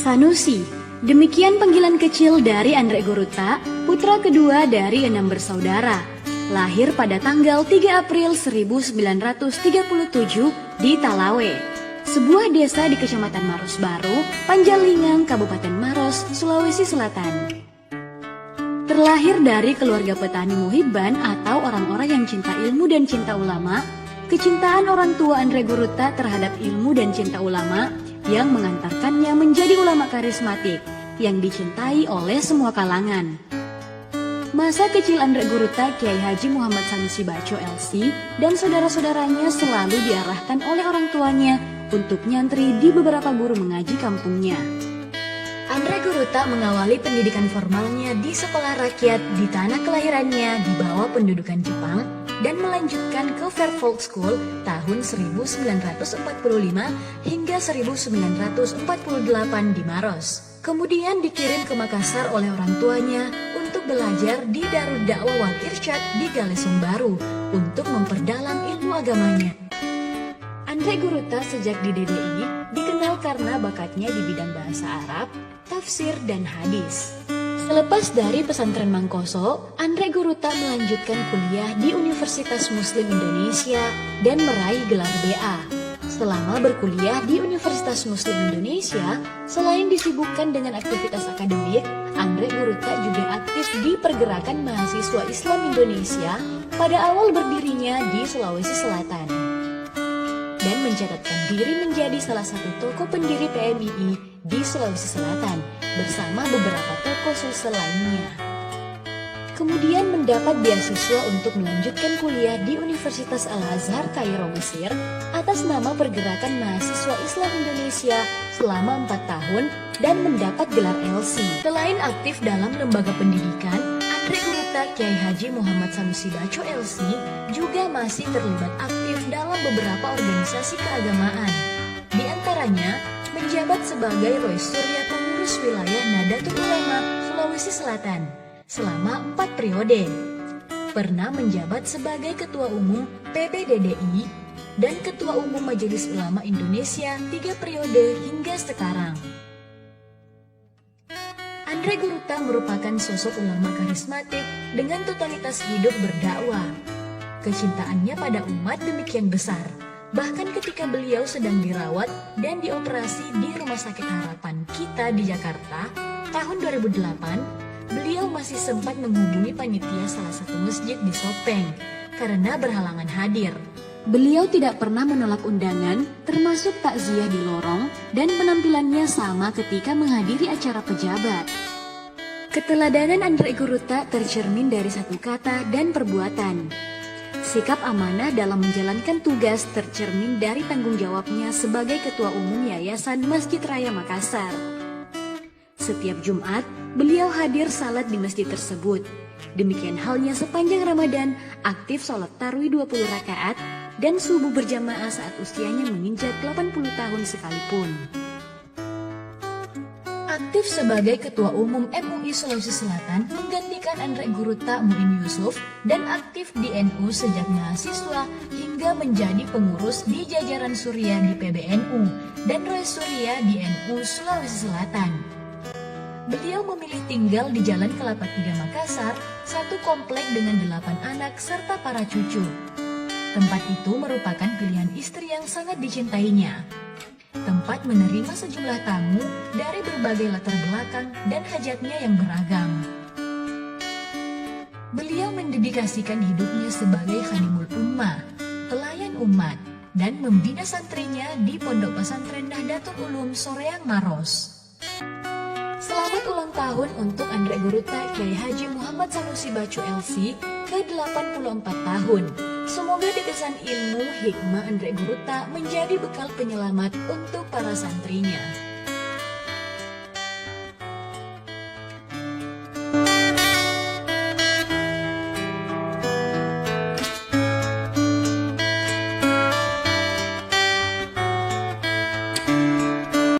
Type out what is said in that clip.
Sanusi. Demikian panggilan kecil dari Andre Guruta, putra kedua dari 6 bersaudara. Lahir pada tanggal 3 April 1937 di Talawe, sebuah desa di Kecamatan Maros Baru, Panjalingang, Kabupaten Maros, Sulawesi Selatan. Terlahir dari keluarga petani muhibban atau orang-orang yang cinta ilmu dan cinta ulama, kecintaan orang tua Andre Guruta terhadap ilmu dan cinta ulama yang mengantarkannya menjadi ulama karismatik yang dicintai oleh semua kalangan. Masa kecil Andre Guruta, Kiai Haji Muhammad Sanusi Baco LC dan saudara-saudaranya selalu diarahkan oleh orang tuanya untuk nyantri di beberapa guru mengaji kampungnya. Andre Guruta mengawali pendidikan formalnya di sekolah rakyat di tanah kelahirannya di bawah pendudukan Jepang dan melanjutkan ke Fairfield School tahun 1945 hingga 1948 di Maros. Kemudian dikirim ke Makassar oleh orang tuanya untuk belajar di Darud Dakwah Wal Irsyad di Galesung Baru untuk memperdalam ilmu agamanya. Andre Guruta sejak di DDI dikenal karena bakatnya di bidang bahasa Arab, tafsir, dan hadis. Selepas dari pesantren Mangkoso, Andre Guruta melanjutkan kuliah di Universitas Muslim Indonesia dan meraih gelar BA. Selama berkuliah di Universitas Muslim Indonesia, selain disibukkan dengan aktivitas akademik, Andre Guruta juga aktif di pergerakan mahasiswa Islam Indonesia pada awal berdirinya di Sulawesi Selatan, dan mencatatkan diri menjadi salah satu tokoh pendiri PMII di Sulawesi Selatan bersama beberapa tokoh sosial lainnya. Kemudian mendapat beasiswa untuk melanjutkan kuliah di Universitas Al-Azhar Kairo, Mesir atas nama Pergerakan Mahasiswa Islam Indonesia selama 4 tahun dan mendapat gelar LC. Selain aktif dalam lembaga pendidikan, Andre Guruta Kiai Haji Muhammad Sanusi Baco LC juga masih terlibat aktif dalam beberapa organisasi keagamaan. Di antaranya, menjabat sebagai Rois Surya Pengurus Wilayah Nahdlatul Ulama Sulawesi Selatan selama 4 periode. Pernah menjabat sebagai Ketua Umum PBDDI dan Ketua Umum Majelis Ulama Indonesia 3 periode hingga sekarang. Andre Guruta merupakan sosok ulama karismatik dengan totalitas hidup berdakwah. Kecintaannya pada umat demikian besar. Bahkan ketika beliau sedang dirawat dan dioperasi di Rumah Sakit Harapan Kita di Jakarta tahun 2008, beliau masih sempat menghubungi panitia salah satu masjid di Sopeng karena berhalangan hadir. Beliau tidak pernah menolak undangan, termasuk takziah di lorong, dan penampilannya sama ketika menghadiri acara pejabat. Keteladanan Andre Guruta tercermin dari satu kata dan perbuatan. Sikap amanah dalam menjalankan tugas tercermin dari tanggung jawabnya sebagai Ketua Umum Yayasan Masjid Raya Makassar. Setiap Jumat, beliau hadir salat di masjid tersebut. Demikian halnya sepanjang Ramadan, aktif sholat tarawih 20 rakaat dan subuh berjamaah saat usianya menginjak 80 tahun sekalipun. Aktif sebagai Ketua Umum MUI Sulawesi Selatan menggantikan Andre Guruta Muin Yusuf dan aktif di NU sejak mahasiswa hingga menjadi pengurus di jajaran Surya di PBNU dan Rois Surya di NU Sulawesi Selatan. Beliau memilih tinggal di Jalan Kelapa 3 Makassar, satu komplek dengan 8 anak serta para cucu. Tempat itu merupakan pilihan istri yang sangat dicintainya. Tempat menerima sejumlah tamu dari berbagai latar belakang dan hajatnya yang beragam. Beliau mendedikasikan hidupnya sebagai Khadimul Ummah, pelayan umat, dan membina santrinya di Pondok Pesantren Nahdlatul Ulum Soreang Maros. Selamat ulang tahun untuk Andre Guruta Kiai Haji Muhammad Sanusi Baco LC ke-84 tahun. Semoga detesan ilmu hikmah Andre Guruta menjadi bekal penyelamat untuk para santrinya.